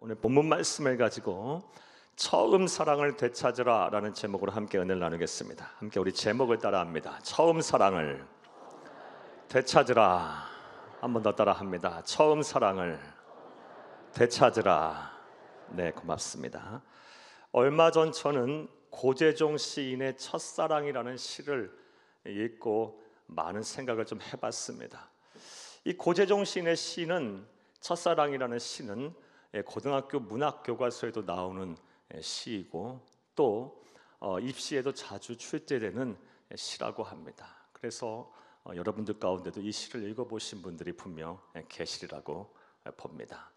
오늘 본문 말씀을 가지고 처음 사랑을 되찾으라 라는 제목으로 함께 은혜를 나누겠습니다. 함께 우리 제목을 따라합니다. 처음 사랑을 되찾으라. 한 번 더 따라합니다. 처음 사랑을 되찾으라. 네, 고맙습니다. 얼마 전 저는 고재종 시인의 첫사랑이라는 시를 읽고 많은 생각을 좀 해봤습니다. 이 고재종 시인의 시는 첫사랑이라는 시는 고등학교 문학교과서에도 나오는 시이고 또 입시에도 자주 출제되는 시라고 합니다. 그래서 여러분들 가운데도 이 시를 읽어보신 분들이 분명 계시리라고 봅니다.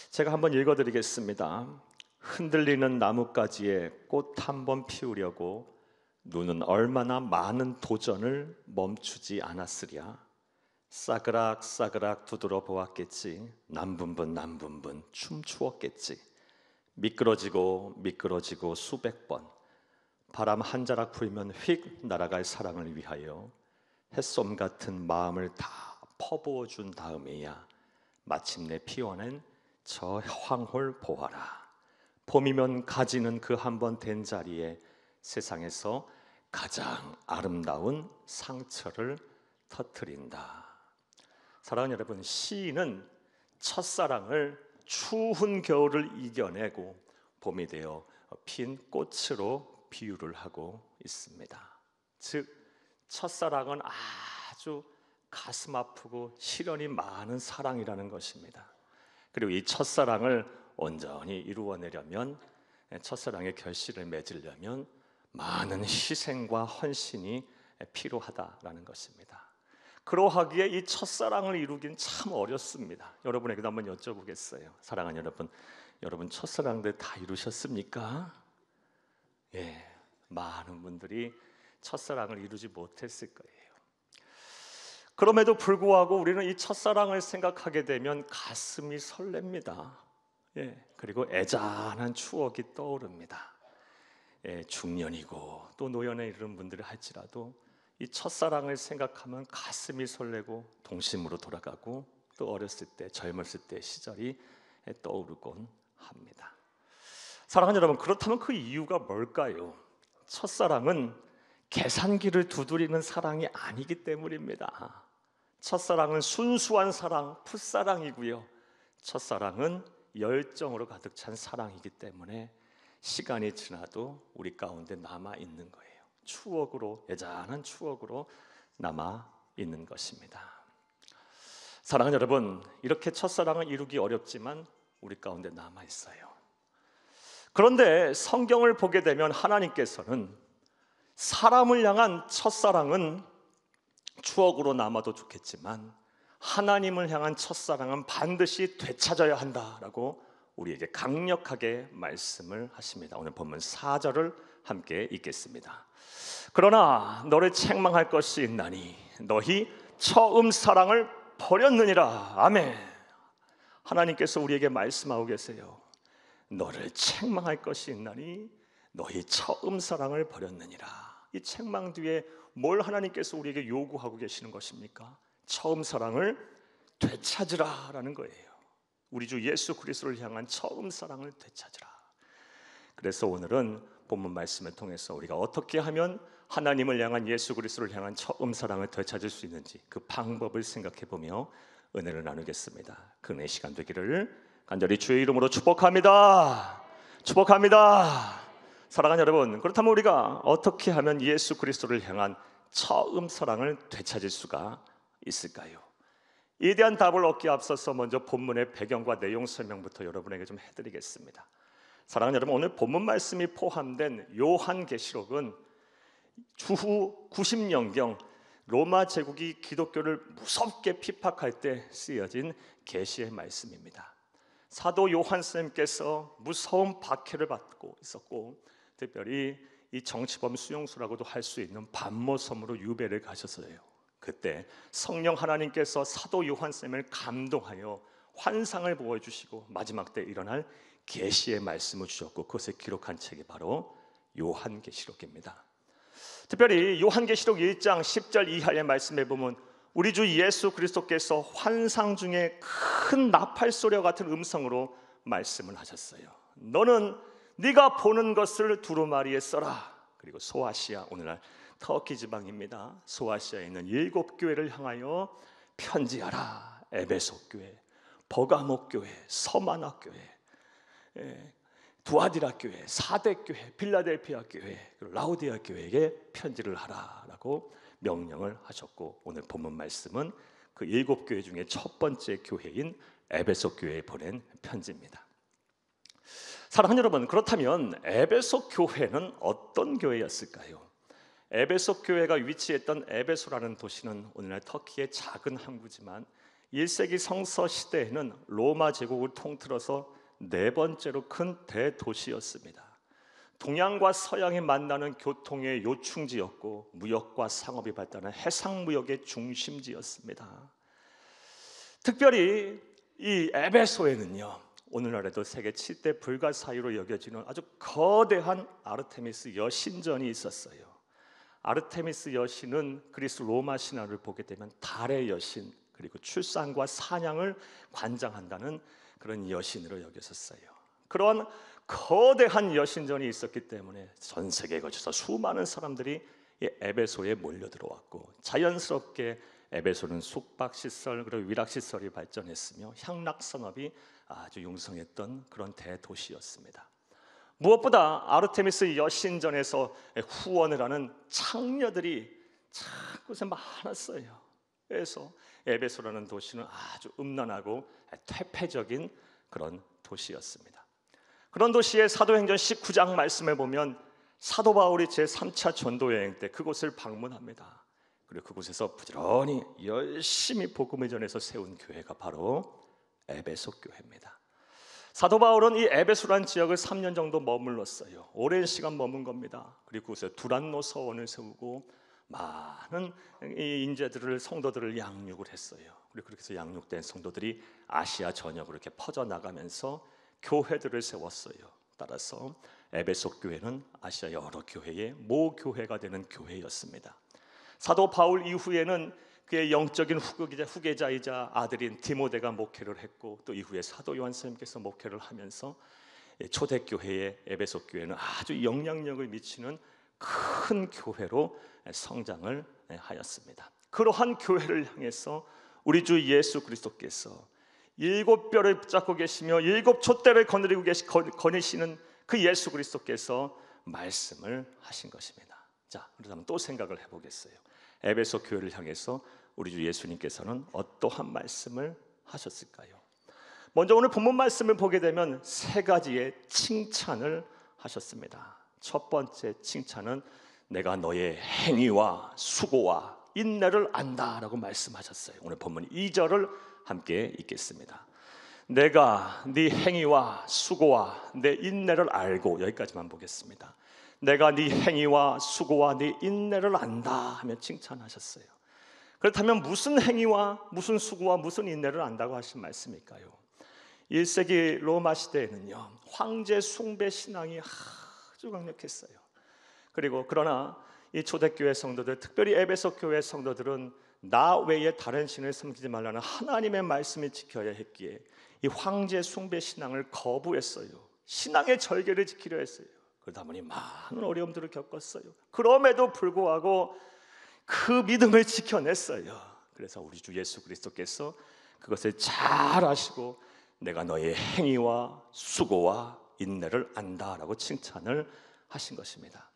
제가 한번 읽어드리겠습니다. 흔들리는 나뭇가지에 꽃 한 번 피우려고 눈은 얼마나 많은 도전을 멈추지 않았으랴. 싸그락 싸그락 두드러 보았겠지. 남분분 춤추었겠지. 미끄러지고 미끄러지고 수백 번. 바람 한 자락 불면 휙 날아갈 사랑을 위하여 햇솜 같은 마음을 다 퍼부어 준 다음에야 마침내 피어낸 저 황홀 보아라. 봄이면 가지는 그 한 번 된 자리에 세상에서 가장 아름다운 상처를 터뜨린다. 사랑하는 여러분, 시인은 첫사랑을 추운 겨울을 이겨내고 봄이 되어 핀 꽃으로 비유를 하고 있습니다. 즉 첫사랑은 아주 가슴 아프고 시련이 많은 사랑이라는 것입니다. 그리고 이 첫사랑을 온전히 이루어내려면, 첫사랑의 결실을 맺으려면 많은 희생과 헌신이 필요하다라는 것입니다. 그러하기에 이 첫사랑을 이루긴 참 어렵습니다. 여러분에게도 한번 여쭤보겠어요. 사랑하는 여러분, 여러분 첫사랑들 다 이루셨습니까? 예, 많은 분들이 첫사랑을 이루지 못했을 거예요. 그럼에도 불구하고 우리는 이 첫사랑을 생각하게 되면 가슴이 설렙니다. 예, 그리고 애잔한 추억이 떠오릅니다. 예, 중년이고 또 노년에 이르는 분들이 할지라도 이 첫사랑을 생각하면 가슴이 설레고 동심으로 돌아가고 또 어렸을 때 젊었을 때 시절이 떠오르곤 합니다. 사랑하는 여러분, 그렇다면 그 이유가 뭘까요? 첫사랑은 계산기를 두드리는 사랑이 아니기 때문입니다. 첫사랑은 순수한 사랑, 풋사랑이고요. 첫사랑은 열정으로 가득 찬 사랑이기 때문에 시간이 지나도 우리 가운데 남아 있는 거예요. 추억으로, 애잔한 추억으로 남아 있는 것입니다. 사랑하는 여러분, 이렇게 첫사랑을 이루기 어렵지만 우리 가운데 남아 있어요. 그런데 성경을 보게 되면 하나님께서는 사람을 향한 첫사랑은 추억으로 남아도 좋겠지만 하나님을 향한 첫사랑은 반드시 되찾아야 한다라고 우리에게 강력하게 말씀을 하십니다. 오늘 본문 4절을 함께 읽겠습니다. 그러나 너를 책망할 것이 있나니 너희 처음 사랑을 버렸느니라. 아멘. 하나님께서 우리에게 말씀하고 계세요. 너를 책망할 것이 있나니 너희 처음 사랑을 버렸느니라. 이 책망 뒤에 뭘 하나님께서 우리에게 요구하고 계시는 것입니까? 처음 사랑을 되찾으라라는 거예요. 우리 주 예수 그리스도를 향한 처음 사랑을 되찾으라. 그래서 오늘은 본문 말씀을 통해서 우리가 어떻게 하면 하나님을 향한 예수 그리스도를 향한 처음 사랑을 되찾을 수 있는지 그 방법을 생각해보며 은혜를 나누겠습니다. 그 은혜 시간 되기를 간절히 주의 이름으로 축복합니다. 축복합니다. 사랑하는 여러분, 그렇다면 우리가 어떻게 하면 예수 그리스도를 향한 처음 사랑을 되찾을 수가 있을까요? 이에 대한 답을 얻기에 앞서서 먼저 본문의 배경과 내용 설명부터 여러분에게 좀 해드리겠습니다. 사랑하는 여러분, 오늘 본문 말씀이 포함된 요한계시록은 주후 90년경 로마 제국이 기독교를 무섭게 핍박할 때 쓰여진 계시의 말씀입니다. 사도 요한 선생님께서 무서운 박해를 받고 있었고 특별히 이 정치범 수용소라고도 할 수 있는 반모섬으로 유배를 가셔서요. 그때 성령 하나님께서 사도 요한 선생님을 감동하여 환상을 보여주시고 마지막 때 일어날 계시의 말씀을 주셨고 그것을 기록한 책이 바로 요한계시록입니다. 특별히 요한계시록 1장 10절 이하의 말씀에 보면 우리 주 예수 그리스도께서 환상 중에 큰 나팔 소리와 같은 음성으로 말씀을 하셨어요. 너는 네가 보는 것을 두루마리에 써라. 그리고 소아시아, 오늘날 터키 지방입니다. 소아시아에 있는 7교회를 향하여 편지하라. 에베소 교회, 버가모 교회, 서마나 교회, 두아디라 교회, 사대 교회, 필라델피아 교회, 그리고 라오디아 교회에게 편지를 하라라고 명령을 하셨고, 오늘 본문 말씀은 그 7교회 중에 첫 번째 교회인 에베소 교회에 보낸 편지입니다. 사랑하는 여러분, 그렇다면 에베소 교회는 어떤 교회였을까요? 에베소 교회가 위치했던 에베소라는 도시는 오늘날 터키의 작은 항구지만 1세기 성서 시대에는 로마 제국을 통틀어서 4번째로 큰 대도시였습니다. 동양과 서양이 만나는 교통의 요충지였고 무역과 상업이 발달한 해상무역의 중심지였습니다. 특별히 이 에베소에는요, 오늘날에도 세계 7대 불가사의로 여겨지는 아주 거대한 아르테미스 여신전이 있었어요. 아르테미스 여신은 그리스 로마 신화를 보게 되면 달의 여신, 그리고 출산과 사냥을 관장한다는 그런 여신으로 여겼었어요. 그런 거대한 여신전이 있었기 때문에 전 세계에 걸쳐서 수많은 사람들이 이 에베소에 몰려 들어왔고, 자연스럽게 에베소는 숙박시설 그리고 위락시설이 발전했으며 향락산업이 아주 융성했던 그런 대도시였습니다. 무엇보다 아르테미스 여신전에서 후원을 하는 창녀들이 참 곳에 많았어요. 그래서 에베소라는 도시는 아주 음란하고 퇴폐적인 그런 도시였습니다. 그런 도시의 사도행전 19장 말씀에 보면 사도 바울이 제3차 전도여행 때 그곳을 방문합니다. 그리고 그곳에서 부지런히 열심히 복음을 전해서 세운 교회가 바로 에베소 교회입니다. 사도 바울은 이 에베소라는 지역을 3년 정도 머물렀어요. 오랜 시간 머문 겁니다. 그리고 그곳에 두란노 서원을 세우고 많은 이 인재들을, 성도들을 양육을 했어요. 그리고 그렇게 해서 양육된 성도들이 아시아 전역으로 이렇게 퍼져나가면서 교회들을 세웠어요. 따라서 에베소 교회는 아시아 여러 교회의 모교회가 되는 교회였습니다. 사도 바울 이후에는 그의 영적인 후계자이자 아들인 디모데가 목회를 했고, 또 이후에 사도 요한 선생님께서 목회를 하면서 초대교회의 에베소 교회는 아주 영향력을 미치는 큰 교회로 성장을 하였습니다. 그러한 교회를 향해서 우리 주 예수 그리스도께서 7뼈를 붙잡고 계시며 7 촛대를 거니시는 그 예수 그리스도께서 말씀을 하신 것입니다. 자, 그렇다면 또 생각을 해보겠어요. 에베소 교회를 향해서 우리 주 예수님께서는 어떠한 말씀을 하셨을까요? 먼저 오늘 본문 말씀을 보게 되면 3가지의 칭찬을 하셨습니다. 첫 번째 칭찬은 내가 너의 행위와 수고와 인내를 안다라고 말씀하셨어요. 오늘 본문 2절을 함께 읽겠습니다. 내가 네 행위와 수고와 내 인내를 알고, 여기까지만 보겠습니다. 내가 네 행위와 수고와 네 인내를 안다 하며 칭찬하셨어요. 그렇다면 무슨 행위와 무슨 수고와 무슨 인내를 안다고 하신 말씀일까요? 1세기 로마 시대에는요, 황제 숭배 신앙이 아주 강력했어요. 그리고 그러나 이 초대교회 성도들, 특별히 에베소 교회 성도들은 나 외에 다른 신을 섬기지 말라는 하나님의 말씀을 지켜야 했기에 이 황제 숭배 신앙을 거부했어요. 신앙의 절개를 지키려 했어요. 그러다 보니 많은 어려움들을 겪었어요. 그럼에도 불구하고 그 믿음을 지켜냈어요. 그래서 우리 주 예수 그리스도께서 그것을 잘 아시고 내가 너의 행위와 수고와 인내를 안다라고 칭찬을 하신 것입니다.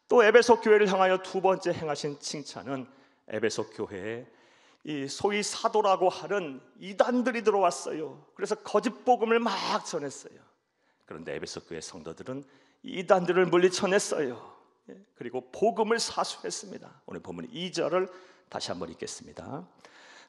또 에베소 교회를 향하여 두 번째 행하신 칭찬은 에베소 교회에 이 소위 사도라고 하는 이단들이 들어왔어요. 그래서 거짓 복음을 막 전했어요. 그런데 에베소 교회 성도들은 이단들을 물리쳐냈어요. 그리고 복음을 사수했습니다. 오늘 본문 2절을 다시 한번 읽겠습니다.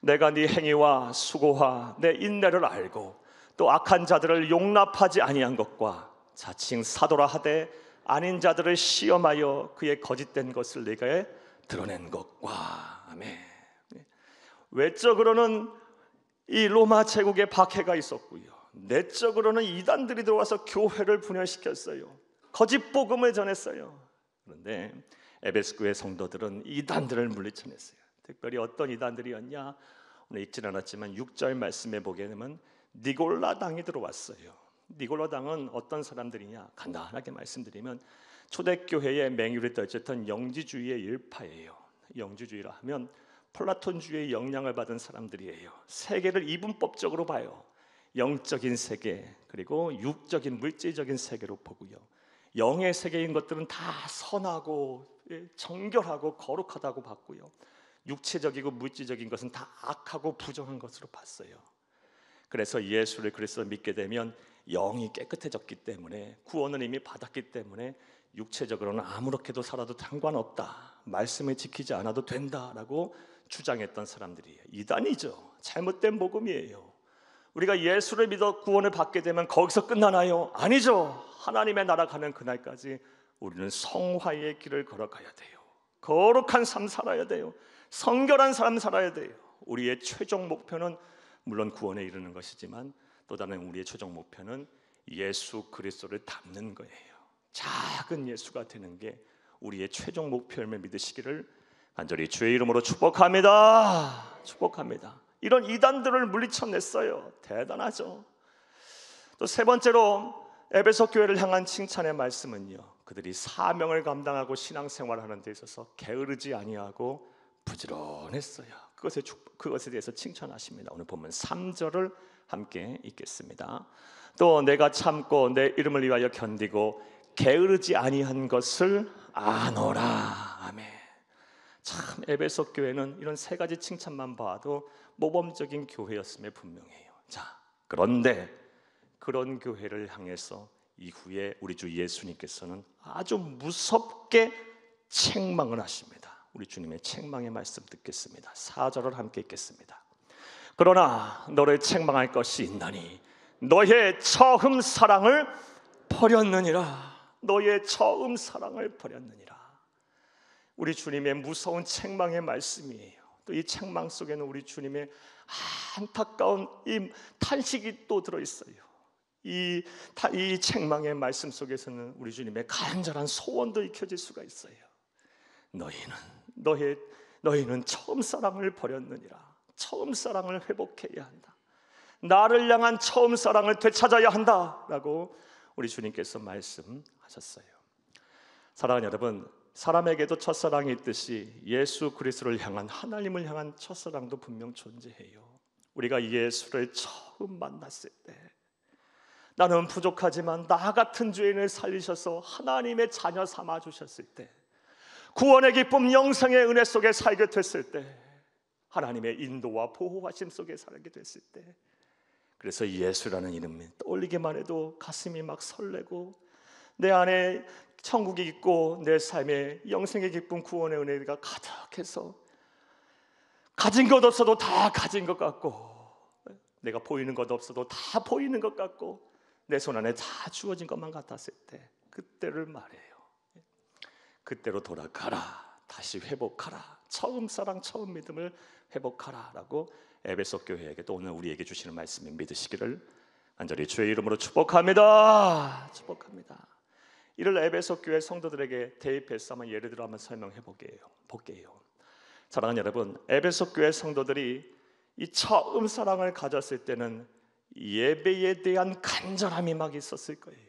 내가 네 행위와 수고와 내 인내를 알고 또 악한 자들을 용납하지 아니한 것과 자칭 사도라 하되 아닌 자들을 시험하여 그의 거짓된 것을 내게 드러낸 것과. 아멘. 외적으로는 이 로마 제국의 박해가 있었고요, 내적으로는 이단들이 들어와서 교회를 분열시켰어요. 거짓 복음을 전했어요. 그런데 에베소 교회 성도들은 이단들을 물리쳐냈어요. 특별히 어떤 이단들이었냐? 오늘 읽지는 않았지만 6절 말씀에 보게 되면 니골라당이 들어왔어요. 니골라당은 어떤 사람들이냐? 간단하게 말씀드리면 초대교회의 맹위를 떨쳤던 영지주의의 일파예요. 영지주의라 하면 플라톤주의의 영향을 받은 사람들이에요. 세계를 이분법적으로 봐요. 영적인 세계 그리고 육적인 물질적인 세계로 보고요. 영의 세계인 것들은 다 선하고 정결하고 거룩하다고 봤고요. 육체적이고 물질적인 것은 다 악하고 부정한 것으로 봤어요. 그래서 예수를 그리스도 믿게 되면 영이 깨끗해졌기 때문에 구원을 이미 받았기 때문에 육체적으로는 아무렇게도 살아도 상관없다, 말씀을 지키지 않아도 된다라고 주장했던 사람들이에요. 이단이죠. 잘못된 복음이에요. 우리가 예수를 믿어 구원을 받게 되면 거기서 끝나나요? 아니죠. 하나님의 나라 가는 그날까지 우리는 성화의 길을 걸어가야 돼요. 거룩한 삶 살아야 돼요. 성결한 삶 살아야 돼요. 우리의 최종 목표는 물론 구원에 이르는 것이지만 또 다른 우리의 최종 목표는 예수 그리스도를 닮는 거예요. 작은 예수가 되는 게 우리의 최종 목표임을 믿으시기를 간절히 주의 이름으로 축복합니다. 축복합니다. 이런 이단들을 물리쳐냈어요. 대단하죠. 또 세 번째로 에베소 교회를 향한 칭찬의 말씀은요, 그들이 사명을 감당하고 신앙생활하는 데 있어서 게으르지 아니하고 부지런했어요. 그것에 대해서 칭찬하십니다. 오늘 보면 3절을 함께 읽겠습니다. 또 내가 참고 내 이름을 위하여 견디고 게으르지 아니한 것을 아노라. 아멘. 참 에베소 교회는 이런 세 가지 칭찬만 봐도 모범적인 교회였음에 분명해요. 자, 그런데 그런 교회를 향해서 이후에 우리 주 예수님께서는 아주 무섭게 책망을 하십니다. 우리 주님의 책망의 말씀 듣겠습니다. 4절을 함께 읽겠습니다. 그러나 너를 책망할 것이 있나니 너의 처음 사랑을 버렸느니라. 너의 처음 사랑을 버렸느니라. 우리 주님의 무서운 책망의 말씀이에요. 또 이 책망 속에는 우리 주님의 안타까운 이 탄식이 또 들어있어요. 이 책망의 말씀 속에서는 우리 주님의 간절한 소원도 익혀질 수가 있어요. 너희는 처음 사랑을 버렸느니라. 처음 사랑을 회복해야 한다. 나를 향한 처음 사랑을 되찾아야 한다라고 우리 주님께서 말씀하셨어요. 사랑하는 여러분, 사람에게도 첫사랑이 있듯이 예수 그리스도를 향한, 하나님을 향한 첫사랑도 분명 존재해요. 우리가 예수를 처음 만났을 때 나는 부족하지만 나 같은 죄인을 살리셔서 하나님의 자녀 삼아 주셨을 때, 구원의 기쁨, 영생의 은혜 속에 살게 됐을 때, 하나님의 인도와 보호하심 속에 살게 됐을 때, 그래서 예수라는 이름을 떠올리기만 해도 가슴이 막 설레고 내 안에 천국이 있고 내 삶에 영생의 기쁨, 구원의 은혜가 가득해서 가진 것 없어도 다 가진 것 같고, 내가 보이는 것 없어도 다 보이는 것 같고, 내 손 안에 다 주어진 것만 같았을 때, 그때를 말해요. 그때로 돌아가라. 다시 회복하라. 처음 사랑, 처음 믿음을 회복하라 라고 에베소 교회에게 또 오늘 우리에게 주시는 말씀을 믿으시기를 간절히 주의 이름으로 축복합니다. 축복합니다. 이를 에베소 교회 성도들에게 대입해서 한번 예를 들어 한번 설명해 볼게요. 사랑하는 여러분, 에베소 교회 성도들이 이 처음 사랑을 가졌을 때는 예배에 대한 간절함이 막 있었을 거예요.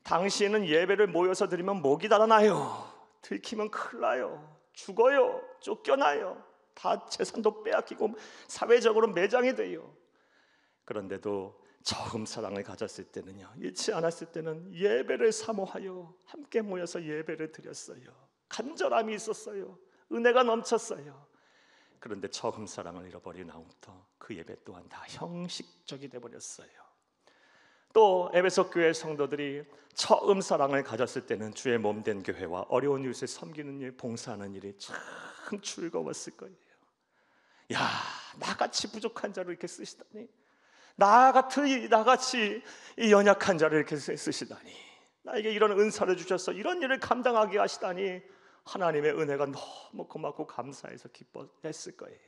당시에는 예배를 모여서 드리면 목이 달아나요. 들키면 큰일 나요. 죽어요. 쫓겨나요. 다 재산도 빼앗기고 사회적으로 매장이 돼요. 그런데도 처음 사랑을 가졌을 때는요, 잃지 않았을 때는 예배를 사모하여 함께 모여서 예배를 드렸어요. 간절함이 있었어요. 은혜가 넘쳤어요. 그런데 처음 사랑을 잃어버린 다음부터 그 예배 또한 다 형식적이 되어버렸어요. 또 에베소 교회 성도들이 처음 사랑을 가졌을 때는 주의 몸된 교회와 어려운 이웃을 섬기는 일, 봉사하는 일이 참 즐거웠을 거예요. 야, 나같이 부족한 자를 이렇게 쓰시다니, 나같이 이 연약한 자를 이렇게 쓰시다니, 나에게 이런 은사를 주셔서 이런 일을 감당하게 하시다니, 하나님의 은혜가 너무 고맙고 감사해서 기뻐했을 거예요.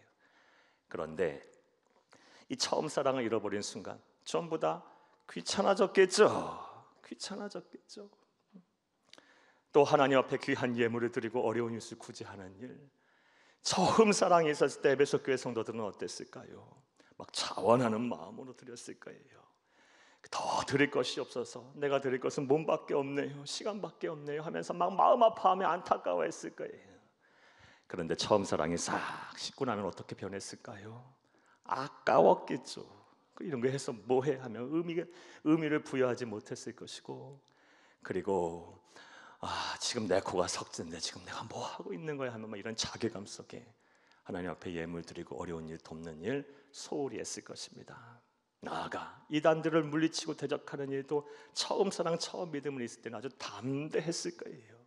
그런데 이 처음 사랑을 잃어버린 순간 전부 다 귀찮아졌겠죠. 또 하나님 앞에 귀한 예물을 드리고 어려운 이웃을 구제하는 일, 처음 사랑이 있었을 때 에베소 교회 성도들은 어땠을까요? 막 자원하는 마음으로 드렸을 거예요. 더 드릴 것이 없어서 내가 드릴 것은 몸밖에 없네요, 시간밖에 없네요 하면서 막 마음 아파하며 안타까워했을 거예요. 그런데 처음 사랑이 싹 식고 나면 어떻게 변했을까요? 아까웠겠죠. 이런 거 해서 뭐해 하면 의미를 부여하지 못했을 것이고, 그리고 지금 내 코가 석진데 지금 내가 뭐 하고 있는 거야 하면 막 이런 자괴감 속에 하나님 앞에 예물 드리고 어려운 일 돕는 일 소홀히 했을 것입니다. 나아가 이단들을 물리치고 대적하는 일도 처음 사랑 처음 믿음을 있을 때는 아주 담대했을 거예요.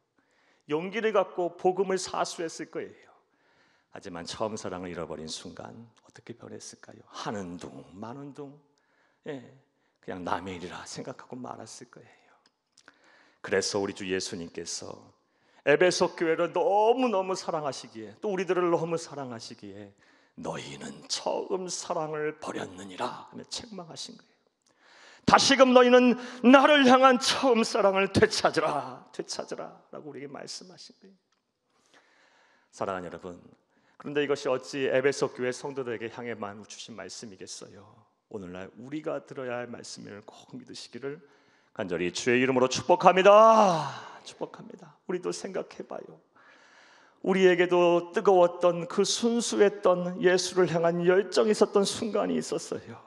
용기를 갖고 복음을 사수했을 거예요. 하지만 처음 사랑을 잃어버린 순간 어떻게 변했을까요? 하는 둥 마는 둥, 그냥 남의 일이라 생각하고 말았을 거예요. 그래서 우리 주 예수님께서 에베소 교회를 너무너무 사랑하시기에, 또 우리들을 너무 사랑하시기에 너희는 처음 사랑을 버렸느니라 하며 책망하신 거예요. 다시금 너희는 나를 향한 처음 사랑을 되찾으라 라고 우리에게 말씀하신 거예요. 사랑하는 여러분, 그런데 이것이 어찌 에베소 교회 성도들에게 향해만 주신 말씀이겠어요? 오늘날 우리가 들어야 할 말씀을 꼭 믿으시기를 간절히 주의 이름으로 축복합니다. 우리도 생각해봐요. 우리에게도 뜨거웠던 그 순수했던 예수를 향한 열정이 있었던 순간이 있었어요.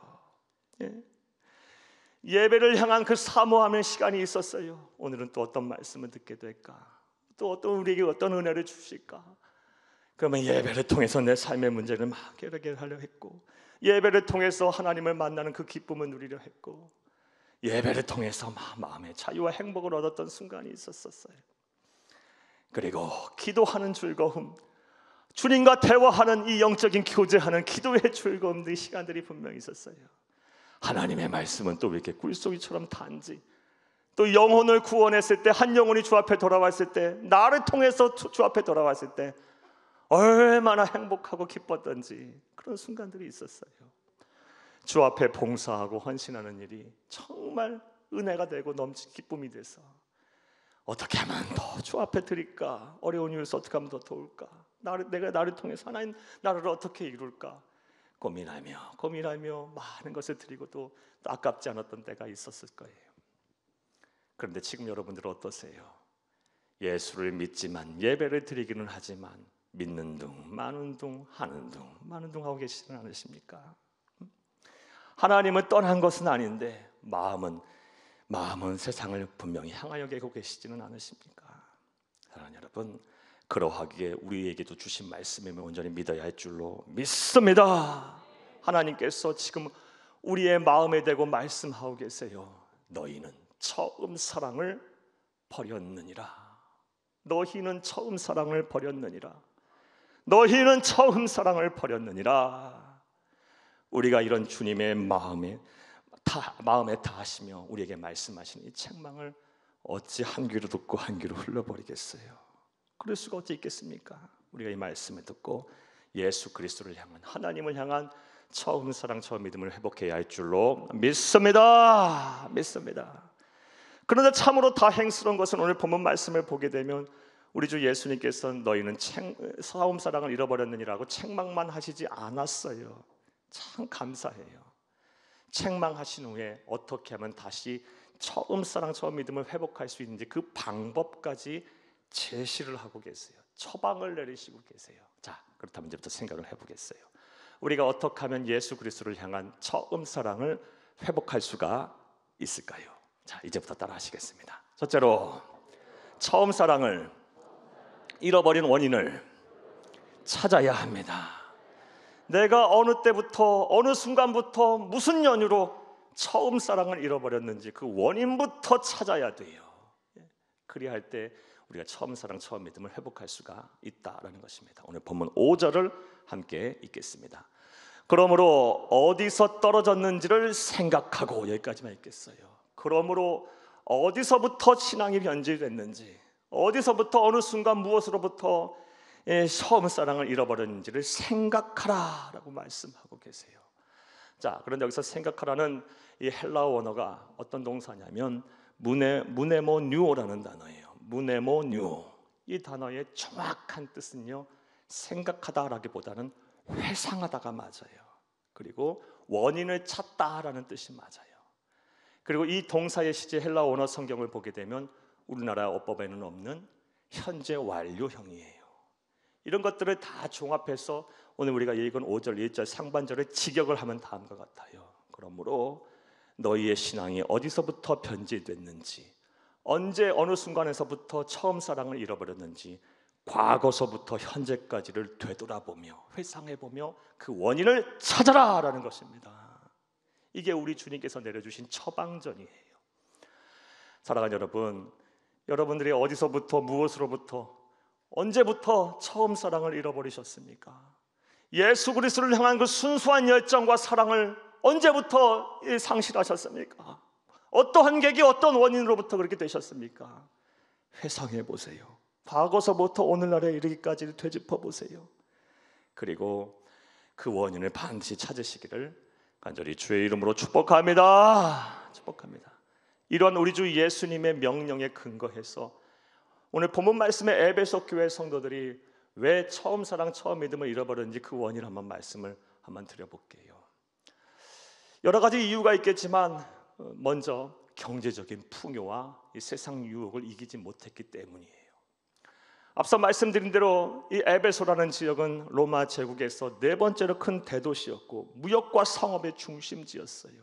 예배를 향한 그 사모하는 시간이 있었어요. 오늘은 또 어떤 말씀을 듣게 될까? 또 우리에게 어떤 은혜를 주실까? 그러면 예배를 통해서 내 삶의 문제를 막 해결하려 했고, 예배를 통해서 하나님을 만나는 그 기쁨을 누리려 했고, 예배를 통해서 마음의 자유와 행복을 얻었던 순간이 있었어요. 그리고 기도하는 즐거움, 주님과 대화하는 이 영적인 교제하는 기도의 즐거움, 이 시간들이 분명히 있었어요. 하나님의 말씀은 또 왜 이렇게 꿀송이처럼 단지, 또 영혼을 구원했을 때, 한 영혼이 주 앞에 돌아왔을 때, 나를 통해서 주 앞에 돌아왔을 때 얼마나 행복하고 기뻤던지 그런 순간들이 있었어요. 주 앞에 봉사하고 헌신하는 일이 정말 은혜가 되고 넘친 기쁨이 돼서 어떻게 하면 더 주 앞에 드릴까? 어려운 이유에서 어떻게 하면 더 도울까? 내가 나를 통해서 하나님 나를 어떻게 이룰까? 고민하며 많은 것을 드리고도 또 아깝지 않았던 때가 있었을 거예요. 그런데 지금 여러분들은 어떠세요? 예수를 믿지만 예배를 드리기는 하지만 믿는 둥 마는 둥 하는 둥 마는 둥 하고 계시지는 않으십니까? 하나님을 떠난 것은 아닌데 마음은 세상을 분명히 향하여 가고 계시지는 않으십니까? 사랑하는 여러분, 그러하기에 우리에게도 주신 말씀임을 온전히 믿어야 할 줄로 믿습니다. 하나님께서 지금 우리의 마음에 대고 말씀하고 계세요. 너희는 처음 사랑을 버렸느니라. 너희는 처음 사랑을 버렸느니라. 너희는 처음 사랑을 버렸느니라. 우리가 이런 주님의 마음에 다하시며 우리에게 말씀하시는 이 책망을 어찌 한 귀로 듣고 한 귀로 흘려버리겠어요? 그럴 수가 어찌 있겠습니까? 우리가 이 말씀을 듣고 예수 그리스도를 향한, 하나님을 향한 처음 사랑 처음 믿음을 회복해야 할 줄로 믿습니다. 그런데 참으로 다행스러운 것은 오늘 본문 말씀을 보게 되면 우리 주 예수님께서는 너희는 처음 사랑을 잃어버렸느니라고 책망만 하시지 않았어요. 참 감사해요. 책망하신 후에 어떻게 하면 다시 처음 사랑 처음 믿음을 회복할 수 있는지 그 방법까지 제시를 하고 계세요. 처방을 내리시고 계세요. 자, 그렇다면 이제부터 생각을 해보겠어요. 우리가 어떻게 하면 예수 그리스도를 향한 처음 사랑을 회복할 수가 있을까요? 자, 이제부터 따라 하시겠습니다. 첫째로, 처음 사랑을 잃어버린 원인을 찾아야 합니다. 내가 어느 때부터 어느 순간부터 무슨 연유로 처음 사랑을 잃어버렸는지 그 원인부터 찾아야 돼요. 그리야 할 때 우리가 처음 사랑 처음 믿음을 회복할 수가 있다라는 것입니다. 오늘 본문 5절을 함께 읽겠습니다. 그러므로 어디서 떨어졌는지를 생각하고, 여기까지만 읽겠어요. 그러므로 어디서부터 신앙이 변질됐는지, 어디서부터 어느 순간 무엇으로부터 처음 사랑을 잃어버렸는지를 생각하라 라고 말씀하고 계세요. 자, 그런데 여기서 생각하라는 이 헬라어 원어가 어떤 동사냐면 무네모뉴오라는 단어예요. 무네모뉴오. 이 단어의 정확한 뜻은요, 생각하다라기보다는 회상하다가 맞아요. 그리고 원인을 찾다라는 뜻이 맞아요. 그리고 이 동사의 시제 헬라 원어 성경을 보게 되면 우리나라 어법에는 없는 현재 완료형이에요. 이런 것들을 다 종합해서 오늘 우리가 읽은 5절, 1절 상반절을 직역을 하면 다음과 같아요. 그러므로 너희의 신앙이 어디서부터 변질됐는지, 언제 어느 순간에서부터 처음 사랑을 잃어버렸는지 과거서부터 현재까지를 되돌아보며 회상해보며 그 원인을 찾아라라는 것입니다. 이게 우리 주님께서 내려주신 처방전이에요. 사랑하는 여러분, 여러분들이 어디서부터 무엇으로부터 언제부터 처음 사랑을 잃어버리셨습니까? 예수 그리스도를 향한 그 순수한 열정과 사랑을 언제부터 상실하셨습니까? 어떠한 계기, 어떤 원인으로부터 그렇게 되셨습니까? 회상해 보세요. 과거서부터 오늘날에 이르기까지 되짚어 보세요. 그리고 그 원인을 반드시 찾으시기를 간절히 주의 이름으로 축복합니다. 축복합니다. 이러한 우리 주 예수님의 명령에 근거해서 오늘 본문 말씀의 에베소 교회 성도들이 왜 처음 사랑, 처음 믿음을 잃어버렸는지 그 원인을 말씀을 한번 드려볼게요. 여러 가지 이유가 있겠지만 먼저 경제적인 풍요와 이 세상 유혹을 이기지 못했기 때문이에요. 앞서 말씀드린 대로 이 에베소라는 지역은 로마 제국에서 네 번째로 큰 대도시였고 무역과 상업의 중심지였어요.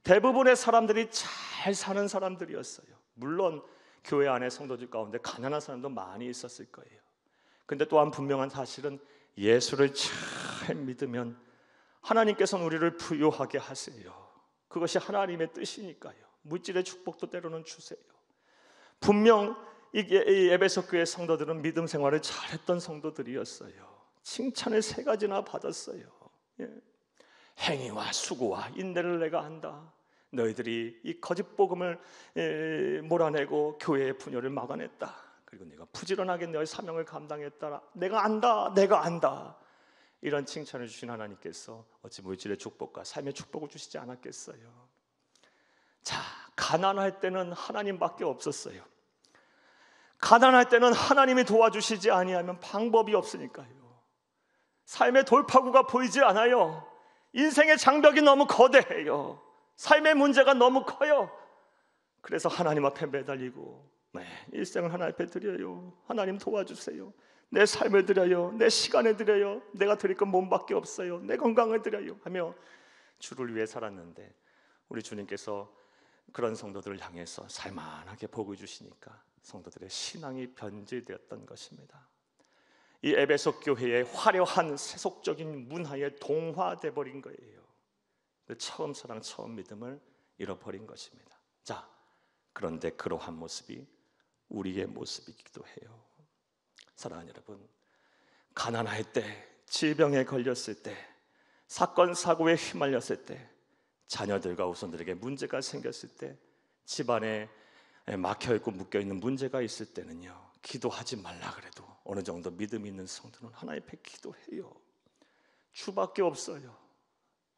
대부분의 사람들이 잘 사는 사람들이었어요. 물론 교회 안에 성도들 가운데 가난한 사람도 많이 있었을 거예요. 근데 또한 분명한 사실은 예수를 잘 믿으면 하나님께서는 우리를 부유하게 하세요. 그것이 하나님의 뜻이니까요. 물질의 축복도 때로는 주세요. 분명 이 에베소 교회 성도들은 믿음 생활을 잘했던 성도들이었어요. 칭찬을 3가지나 받았어요. 행위와 수고와 인내를 내가 한다. 너희들이 이 거짓 복음을 몰아내고 교회의 분열을 막아냈다. 그리고 네가 부지런하게 너의 사명을 감당했다. 내가 안다. 이런 칭찬을 주신 하나님께서 어찌 물질의 축복과 삶의 축복을 주시지 않았겠어요? 자, 가난할 때는 하나님밖에 없었어요. 가난할 때는 하나님이 도와주시지 아니하면 방법이 없으니까요. 삶의 돌파구가 보이지 않아요. 인생의 장벽이 너무 거대해요. 삶의 문제가 너무 커요. 그래서 하나님 앞에 매달리고 일생을 하나님 앞에 드려요. 하나님 도와주세요. 내 삶을 드려요. 내 시간을 드려요. 내가 드릴 건 몸밖에 없어요. 내 건강을 드려요 하며 주를 위해 살았는데 우리 주님께서 그런 성도들을 향해서 살만하게 복을 주시니까 성도들의 신앙이 변질되었던 것입니다. 이 에베소 교회의 화려한 세속적인 문화에 동화돼 버린 거예요. 처음 사랑, 처음 믿음을 잃어버린 것입니다. 자, 그런데 그러한 모습이 우리의 모습이기도 해요. 사랑하는 여러분, 가난할 때, 질병에 걸렸을 때, 사건 사고에 휘말렸을 때, 자녀들과 후손들에게 문제가 생겼을 때, 집안에 막혀있고 묶여있는 문제가 있을 때는요, 기도하지 말라 그래도 어느 정도 믿음이 있는 성도는 하나님 앞에 기도해요. 주밖에 없어요.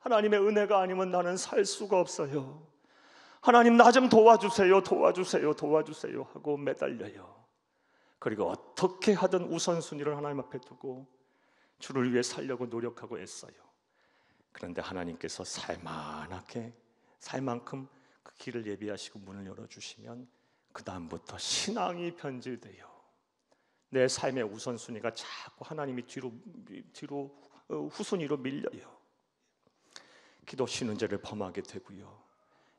하나님의 은혜가 아니면 나는 살 수가 없어요. 하나님 나 좀 도와주세요 하고 매달려요. 그리고 어떻게 하든 우선순위를 하나님 앞에 두고 주를 위해 살려고 노력하고 애써요. 그런데 하나님께서 살만하게 살 만큼 그 길을 예비하시고 문을 열어주시면 그 다음부터 신앙이 변질돼요. 내 삶의 우선순위가 자꾸 하나님이 뒤로 후순위로 밀려요. 기도 쉬는 죄를 범하게 되고요.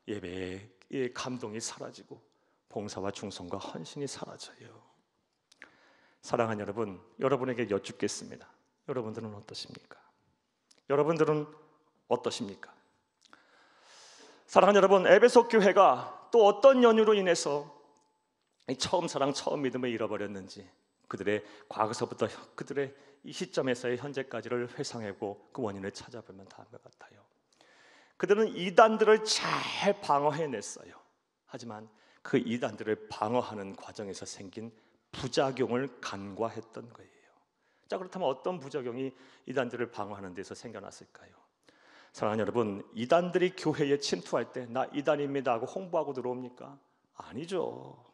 예배의 감동이 사라지고 봉사와 충성과 헌신이 사라져요. 사랑하는 여러분, 여러분에게 여쭙겠습니다. 여러분들은 어떠십니까? 여러분들은 어떠십니까? 사랑하는 여러분, 에베소 교회가 또 어떤 연유로 인해서 처음 사랑, 처음 믿음을 잃어버렸는지 그들의 과거서부터 그들의 이 시점에서의 현재까지를 회상하고 그 원인을 찾아보면 다음과 같아요. 그들은 이단들을 잘 방어해냈어요. 하지만 그 이단들을 방어하는 과정에서 생긴 부작용을 간과했던 거예요. 자, 그렇다면 어떤 부작용이 이단들을 방어하는 데서 생겨났을까요? 사랑하는 여러분, 이단들이 교회에 침투할 때 나 이단입니다 하고 홍보하고 들어옵니까? 아니죠.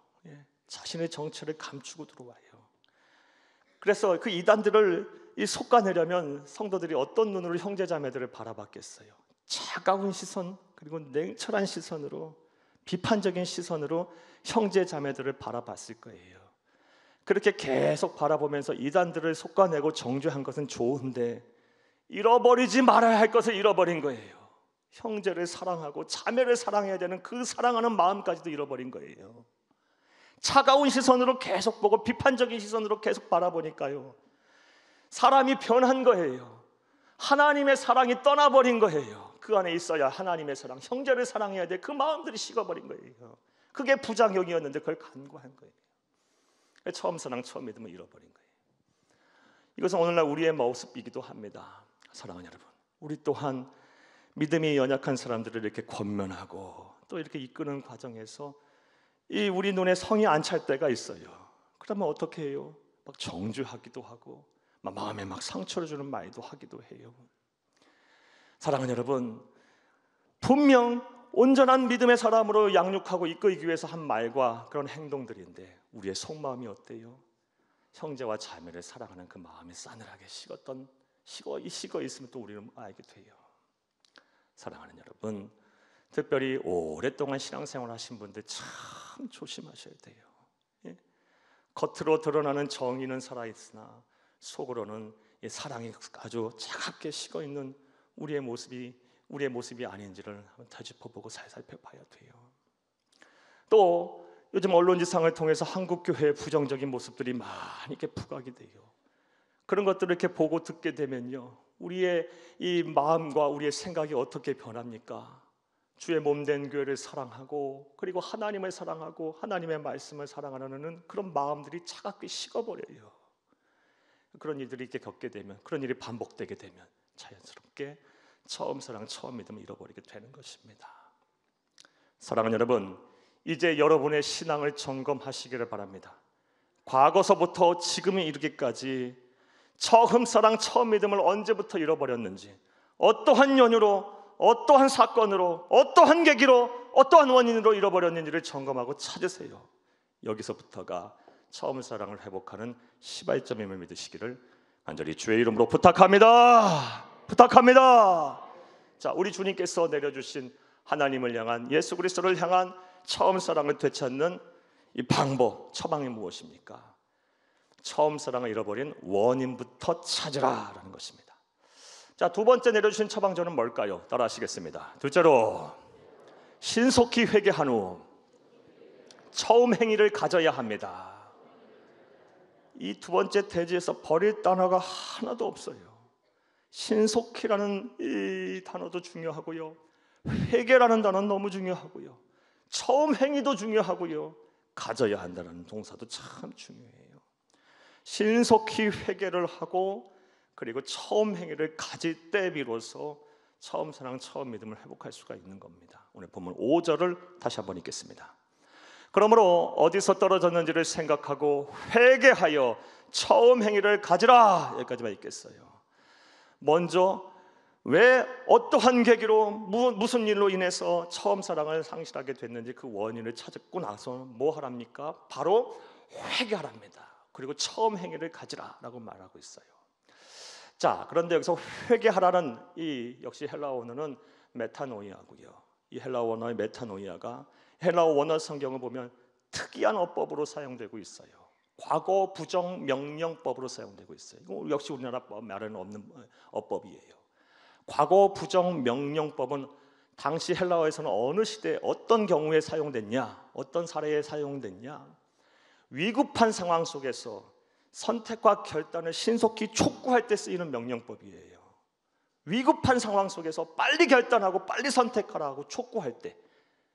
자신의 정체를 감추고 들어와요. 그래서 그 이단들을 이 솎아내려면 성도들이 어떤 눈으로 형제 자매들을 바라봤겠어요? 차가운 시선, 그리고 냉철한 시선으로, 비판적인 시선으로 형제 자매들을 바라봤을 거예요. 그렇게 계속 바라보면서 이단들을 솎아내고 정죄한 것은 좋은데 잃어버리지 말아야 할 것을 잃어버린 거예요. 형제를 사랑하고 자매를 사랑해야 되는 그 사랑하는 마음까지도 잃어버린 거예요. 차가운 시선으로 계속 보고 비판적인 시선으로 계속 바라보니까요, 사람이 변한 거예요. 하나님의 사랑이 떠나버린 거예요. 그 안에 있어야 하나님의 사랑, 형제를 사랑해야 돼. 그 마음들이 식어버린 거예요. 그게 부작용이었는데 그걸 간과한 거예요. 처음 사랑, 처음 믿음을 잃어버린 거예요. 이것은 오늘날 우리의 모습이기도 합니다. 사랑하는 여러분, 우리 또한 믿음이 연약한 사람들을 이렇게 권면하고 또 이렇게 이끄는 과정에서 이 우리 눈에 성이 안 찰 때가 있어요. 그러면 어떻게 해요? 막 정죄하기도 하고 막 마음에 막 상처를 주는 말도 하기도 해요. 사랑하는 여러분, 분명 온전한 믿음의 사람으로 양육하고 이끌기 위해서 한 말과 그런 행동들인데 우리의 속마음이 어때요? 형제와 자매를 사랑하는 그 마음이 싸늘하게 식어 있으면 또 우리는 알게 돼요. 사랑하는 여러분, 특별히 오랫동안 신앙생활 하신 분들 참 조심하셔야 돼요. 예? 겉으로 드러나는 정의는 살아있으나 속으로는 사랑이 아주 차갑게 식어있는 우리의 모습이 아닌지를 한번 되짚어보고 살펴봐야 돼요. 또 요즘 언론지상을 통해서 한국 교회의 부정적인 모습들이 많이 이렇게 부각이 돼요. 그런 것들을 이렇게 보고 듣게 되면요, 우리의 이 마음과 우리의 생각이 어떻게 변합니까? 주의 몸된 교회를 사랑하고 그리고 하나님을 사랑하고 하나님의 말씀을 사랑하는 그런 마음들이 차갑게 식어버려요. 그런 일들이 이렇게 겪게 되면, 그런 일이 반복되게 되면 자연스럽게 처음 사랑, 처음 믿음을 잃어버리게 되는 것입니다. 사랑하는 여러분, 이제 여러분의 신앙을 점검하시기를 바랍니다. 과거서부터 지금에 이르기까지 처음 사랑, 처음 믿음을 언제부터 잃어버렸는지, 어떠한 연유로, 어떠한 사건으로, 어떠한 계기로, 어떠한 원인으로 잃어버렸는지를 점검하고 찾으세요. 여기서부터가 처음 사랑을 회복하는 시발점임을 믿으시기를 간절히 주의 이름으로 부탁합니다. 자, 우리 주님께서 내려주신 하나님을 향한, 예수 그리스도를 향한 처음 사랑을 되찾는 이 방법, 처방이 무엇입니까? 처음 사랑을 잃어버린 원인부터 찾으라라는 것입니다. 자, 두 번째 내려주신 처방전은 뭘까요? 따라 하시겠습니다. 둘째로, 신속히 회개한 후 처음 행위를 가져야 합니다. 이 두 번째 대지에서 버릴 단어가 하나도 없어요. 신속히라는 이 단어도 중요하고요, 회개라는 단어는 너무 중요하고요, 처음 행위도 중요하고요, 가져야 한다는 동사도 참 중요해요. 신속히 회개를 하고 그리고 처음 행위를 가질 때 비로소 처음 사랑, 처음 믿음을 회복할 수가 있는 겁니다. 오늘 본문 5절을 다시 한번 읽겠습니다. 그러므로 어디서 떨어졌는지를 생각하고 회개하여 처음 행위를 가지라. 여기까지만 읽겠어요. 먼저 왜 어떠한 계기로 무슨 일로 인해서 처음 사랑을 상실하게 됐는지 그 원인을 찾고 나서 뭐 하랍니까? 바로 회개하랍니다. 그리고 처음 행위를 가지라라고 말하고 있어요. 자, 그런데 여기서 회개하라는 이 역시 헬라어 원어는 메타노이아고요. 이 헬라어 원어의 메타노이아가 헬라어 원어 성경을 보면 특이한 어법으로 사용되고 있어요. 과거 부정 명령법으로 사용되고 있어요. 이거 역시 우리나라 말에는 없는 어법이에요. 과거 부정 명령법은 당시 헬라어에서는 어느 시대 어떤 경우에 사용됐냐, 어떤 사례에 사용됐냐, 위급한 상황 속에서 선택과 결단을 신속히 촉구할 때 쓰이는 명령법이에요. 위급한 상황 속에서 빨리 결단하고 빨리 선택하라고 촉구할 때,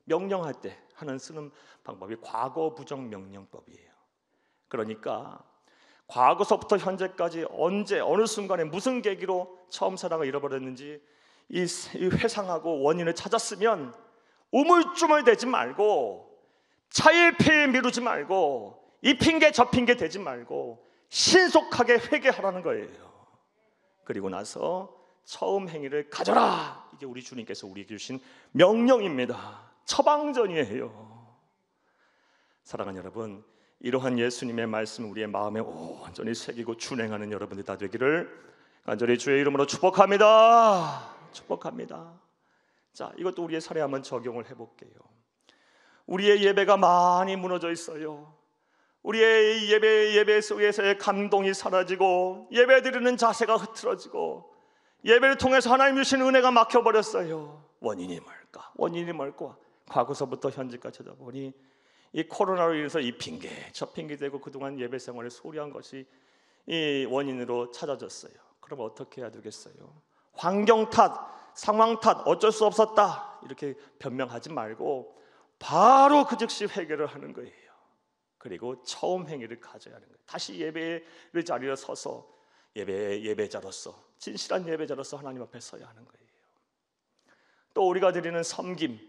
명령할 때 쓰는 방법이 과거 부정 명령법이에요. 그러니까 과거서부터 현재까지 언제 어느 순간에 무슨 계기로 처음 사랑을 잃어버렸는지 이 회상하고 원인을 찾았으면 우물쭈물대지 말고 차일피일 미루지 말고 이 핑계 저 핑계 대지 말고 신속하게 회개하라는 거예요. 그리고 나서 처음 행위를 가져라. 이게 우리 주님께서 우리에게 주신 명령입니다. 처방전이에요. 사랑하는 여러분, 이러한 예수님의 말씀 우리의 마음에 온전히 새기고 준행하는 여러분들 다 되기를 간절히 주의 이름으로 축복합니다. 축복합니다. 자, 이것도 우리의 삶에 한번 적용을 해볼게요. 우리의 예배가 많이 무너져 있어요. 우리의 예배 속에서의 감동이 사라지고 예배 드리는 자세가 흐트러지고 예배를 통해서 하나님 주신 은혜가 막혀버렸어요. 원인이 뭘까? 원인이 뭘까? 과거서부터 현재까지 찾아보니 이 코로나로 인해서 이 핑계 저 핑계 대고 그동안 예배 생활에 소홀한 것이 이 원인으로 찾아졌어요. 그럼 어떻게 해야 되겠어요? 환경 탓, 상황 탓, 어쩔 수 없었다 이렇게 변명하지 말고 바로 그 즉시 회개를 하는 거예요. 그리고 처음 행위를 가져야 하는 거예요. 다시 예배의 자리에 서서 예배자로서 진실한 예배자로서 하나님 앞에 서야 하는 거예요. 또 우리가 드리는 섬김,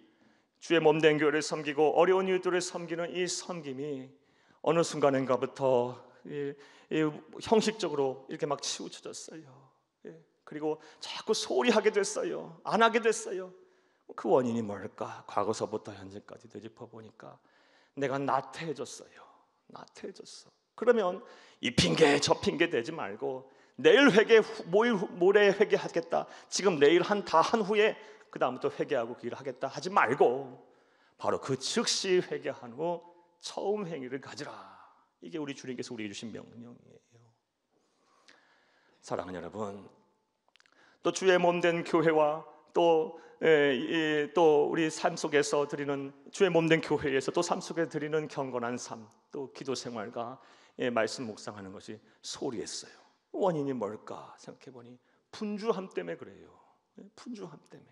주의 몸된 교회를 섬기고 어려운 이웃들을 섬기는 이 섬김이 어느 순간인가부터 형식적으로 이렇게 막 치우쳐졌어요. 그리고 자꾸 소홀히 하게 됐어요. 안 하게 됐어요. 그 원인이 뭘까? 과거서부터 현재까지 되짚어 보니까 내가 나태해졌어요. 나태해졌어. 그러면 이 핑계 저 핑계 대지 말고 내일 회개, 모레 회개하겠다. 지금 내일 다 한 후에 그 다음부터 회개하고 그 일을 하겠다 하지 말고 바로 그 즉시 회개한 후 처음 행위를 가지라. 이게 우리 주님께서 우리에게 주신 명령이에요. 사랑하는 여러분, 또 주의 몸된 교회와 또 우리 삶 속에서 드리는 주의 몸된 교회에서 또 삶 속에 드리는 경건한 삶, 또 기도 생활과 말씀 묵상하는 것이 소홀히 했어요. 원인이 뭘까 생각해 보니 분주함 때문에 그래요. 분주함 때문에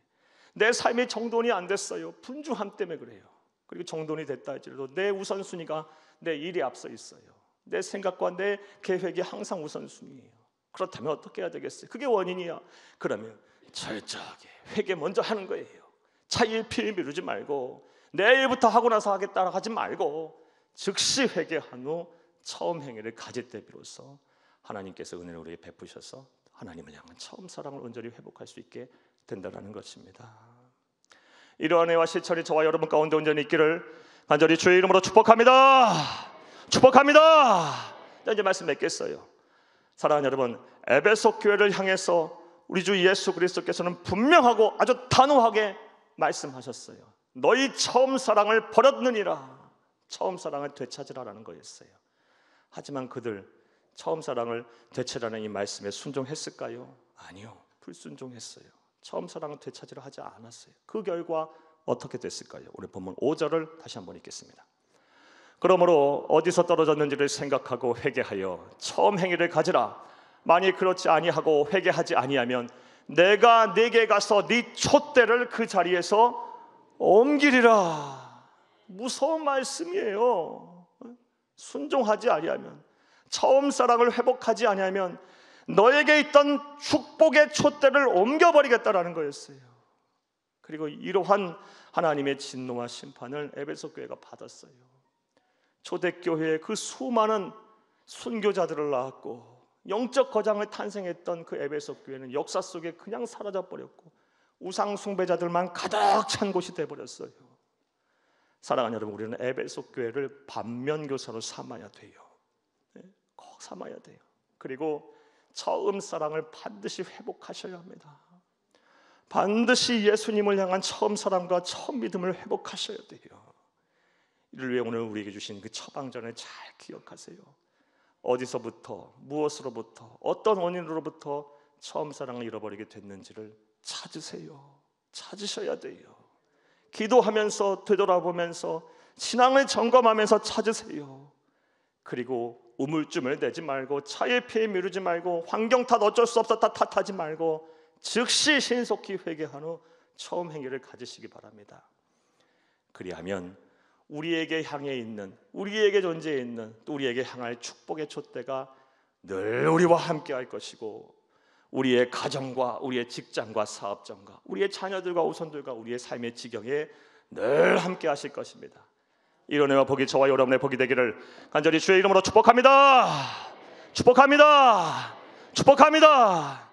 내 삶이 정돈이 안 됐어요. 분주함 때문에 그래요. 그리고 정돈이 됐다 할지라도 내 우선순위가 내 일이 앞서 있어요. 내 생각과 내 계획이 항상 우선순위예요. 그렇다면 어떻게 해야 되겠어요? 그게 원인이야. 그러면 철저하게 회개 먼저 하는 거예요. 차일피일 미루지 말고 내일부터 하고 나서 하겠다 하지 말고 즉시 회개한 후 처음 행위를 가질 때 비로소 하나님께서 은혜를 우리에게 베푸셔서 하나님을 향한 처음 사랑을 온전히 회복할 수 있게 된다는 것입니다. 이러한 은혜와 실천이 저와 여러분 가운데 온전히 있기를 간절히 주의 이름으로 축복합니다. 축복합니다. 이제 말씀 맺겠어요. 사랑하는 여러분, 에베소 교회를 향해서 우리 주 예수 그리스도께서는 분명하고 아주 단호하게 말씀하셨어요. 너희 처음 사랑을 버렸느니라. 처음 사랑을 되찾으라라는 거였어요. 하지만 그들 처음 사랑을 되찾으라는 이 말씀에 순종했을까요? 아니요, 불순종했어요. 처음 사랑을 되찾으려 하지 않았어요. 그 결과 어떻게 됐을까요? 오늘 본문 5절을 다시 한번 읽겠습니다. 그러므로 어디서 떨어졌는지를 생각하고 회개하여 처음 행위를 가지라. 만일 그렇지 아니하고 회개하지 아니하면 내가 네게 가서 네 촛대를 그 자리에서 옮기리라. 무서운 말씀이에요. 순종하지 아니하면, 처음 사랑을 회복하지 아니하면 너에게 있던 축복의 촛대를 옮겨버리겠다라는 거였어요. 그리고 이러한 하나님의 진노와 심판을 에베소 교회가 받았어요. 초대교회에 그 수많은 순교자들을 낳았고 영적 거장을 탄생했던 그 에베소 교회는 역사 속에 그냥 사라져버렸고 우상 숭배자들만 가득 찬 곳이 되어버렸어요. 사랑하는 여러분, 우리는 에베소 교회를 반면교사로 삼아야 돼요. 꼭 삼아야 돼요. 그리고 처음 사랑을 반드시 회복하셔야 합니다. 반드시 예수님을 향한 처음 사랑과 처음 믿음을 회복하셔야 돼요. 이를 위해 오늘 우리에게 주신 그 처방전을 잘 기억하세요. 어디서부터, 무엇으로부터, 어떤 원인으로부터 처음 사랑을 잃어버리게 됐는지를 찾으세요. 찾으셔야 돼요. 기도하면서 되돌아보면서 신앙을 점검하면서 찾으세요. 그리고 우물쭈물 내지 말고 차일피일 미루지 말고 환경 탓 어쩔 수 없었다 탓하지 말고 즉시 신속히 회개한 후 처음 행위를 가지시기 바랍니다. 그리하면 우리에게 향해 있는, 우리에게 존재해 있는, 또 우리에게 향할 축복의 촛대가 늘 우리와 함께 할 것이고 우리의 가정과 우리의 직장과 사업장과 우리의 자녀들과 우선들과 우리의 삶의 지경에 늘 함께 하실 것입니다. 이런 은혜와 복이 저와 여러분의 복이 되기를 간절히 주의 이름으로 축복합니다. 축복합니다. 축복합니다.